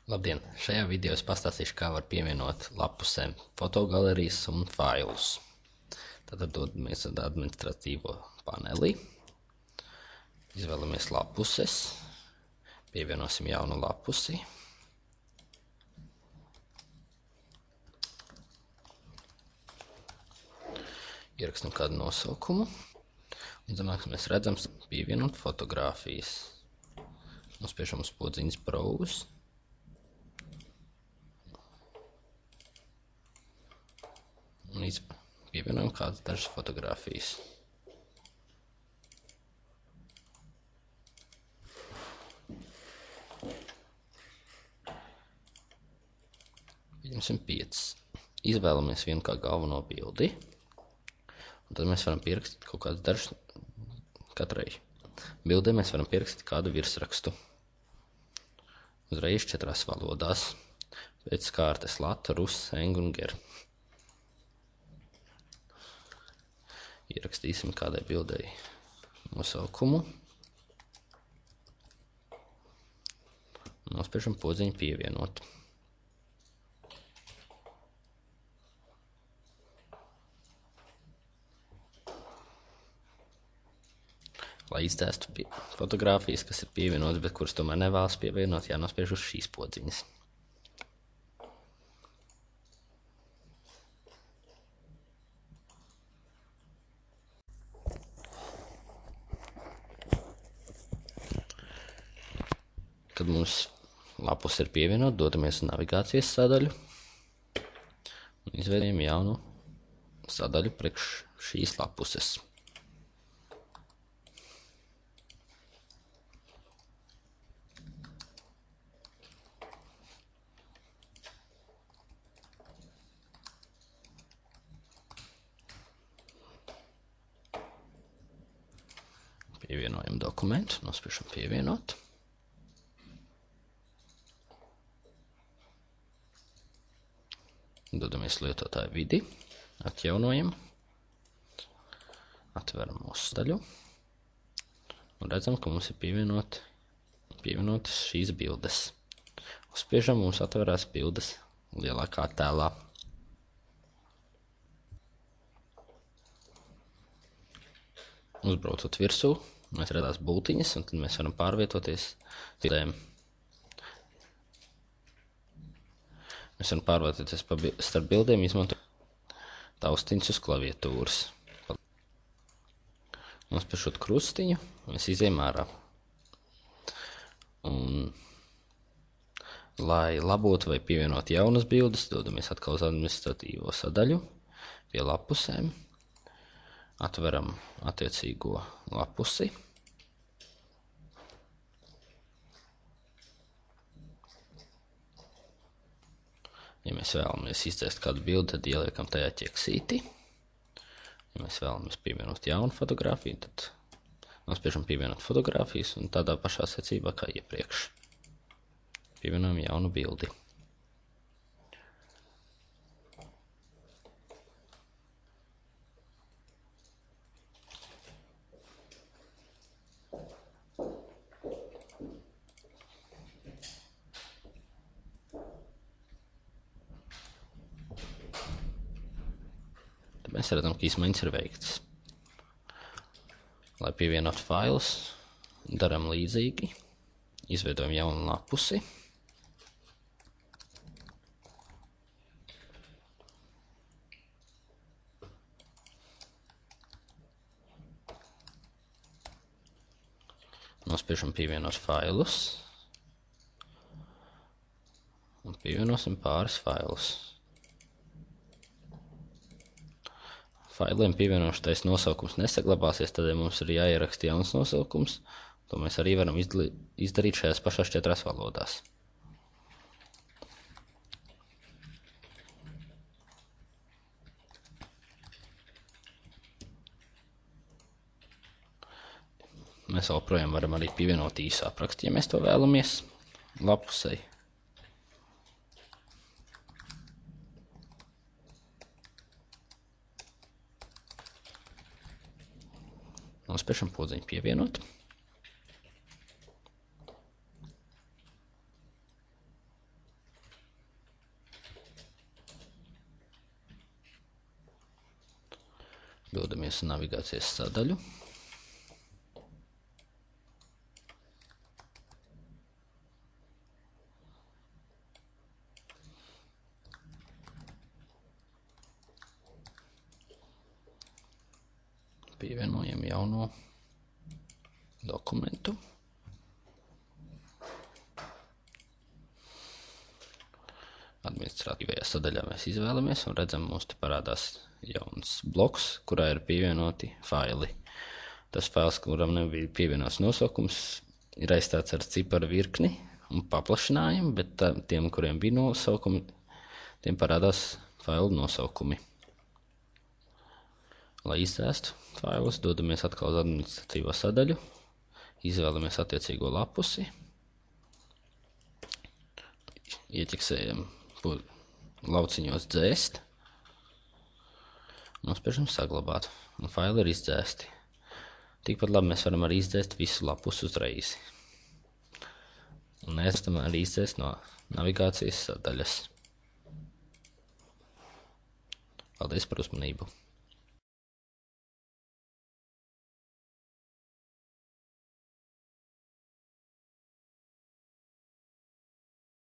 Labdien! Šajā video es pastāstīšu, kā var pievienot lapusēm fotogalerijas un failus. Tātad dodamies uz administratīvo paneli, izvēlamies lapuses, pievienosim jaunu lapusi. Ierakstam kādu nosaukumu, un zemāk mēs redzam pievienot fotogrāfijas. Nospiežam uz podziņas Browse. Un pievienojam kādas dažas fotogrāfijas. Pieņemsim 5. Izvēlamies vienu kā galveno bildi. Un tad mēs varam pierakstīt kaut kādas dažas, katrai bildē mēs varam pierakstīt kādu virsrakstu. Uzreiz 4 valodās. Pēc kārtas lata, russ, eng un ger. Ierakstīsim kādai bildei nosaukumu. Nospiežam podziņu pievienot. Lai izdēstu fotogrāfijas, kas ir pievienotas, bet kuras tomēr nevēlas pievienot, jānospiež uz šīs podziņas. Kad mums lapus ir pievienot, dodamies uz navigācijas sadaļu un izveidojam jaunu sadaļu priekš šīs lapuses. Pievienojam dokumentu, nospiežam pievienot. Dodamies lietotāju vidi, atjaunojam, atveram mūsu sadaļu un redzam, ka mums ir pievienotas šīs bildes. Uzspiežam, mums atverās bildes lielākā tēlā. Uzbraucot virsū, mēs redzās bultiņas, un tad mēs varam pārvietoties bildēm. Mēs varam pārvietoties starp bildēm, izmantojot taustiņus uz klaviatūras. Nospiežot krustiņu, mēs izejam ārā. Un, lai labotu vai pievienot jaunas bildes, dodamies atkal uz administratīvo sadaļu pie lapusēm. Atveram attiecīgo lapusi. Ja mēs vēlamies izdzēst kādu bildi, tad ieliekam tajā ķeksīti. Ja mēs vēlamies pievienot jaunu fotogrāfiju, tad nospiežam pievienot fotogrāfijas un tādā pašā secībā kā iepriekš. Pievienojam jaunu bildi. Mēs redzam, ka izmaiņas ir veiktas. Lai pievienotu failus, daram līdzīgi. Izveidojam jaunu lapusi. Nospiežam pievienot failus. Un pievienosim pāris failus. Failiem pievienošais nosaukums nesaglabāsies, tad mums ir jāieraksta jauns nosaukums. To mēs arī varam izdarīt šajās pašās 4 valodās. Mēs joprojām varam arī pievienot īsu aprakstu, ja mēs to vēlamies, lapusei. Nospiežam podziņu pievienot. Dodamies uz navigācijas sadaļu. Pievienojam jauno dokumentu. Administratīvajā sadaļā mēs izvēlamies un redzam, mums te parādās jauns bloks, kurā ir pievienoti faili. Tas fails, kuram nebija pievienots nosaukums, ir aizstāts ar ciparu virkni un paplašinājumu, bet tiem, kuriem bija nosaukumi, tiem parādās failu nosaukumi. Lai izdzēstu failus, dodamies atkal uz administratīvo sadaļu, izvēlamies attiecīgo lapusi, ieķeksējam lauciņos dzēst, nospiežam saglabāt, un faili ir izdzēsti. Tikpat labi mēs varam arī izdzēst visu lapus uzreiz. Un mēs tam arī izdzēst no navigācijas sadaļas. Paldies par uzmanību!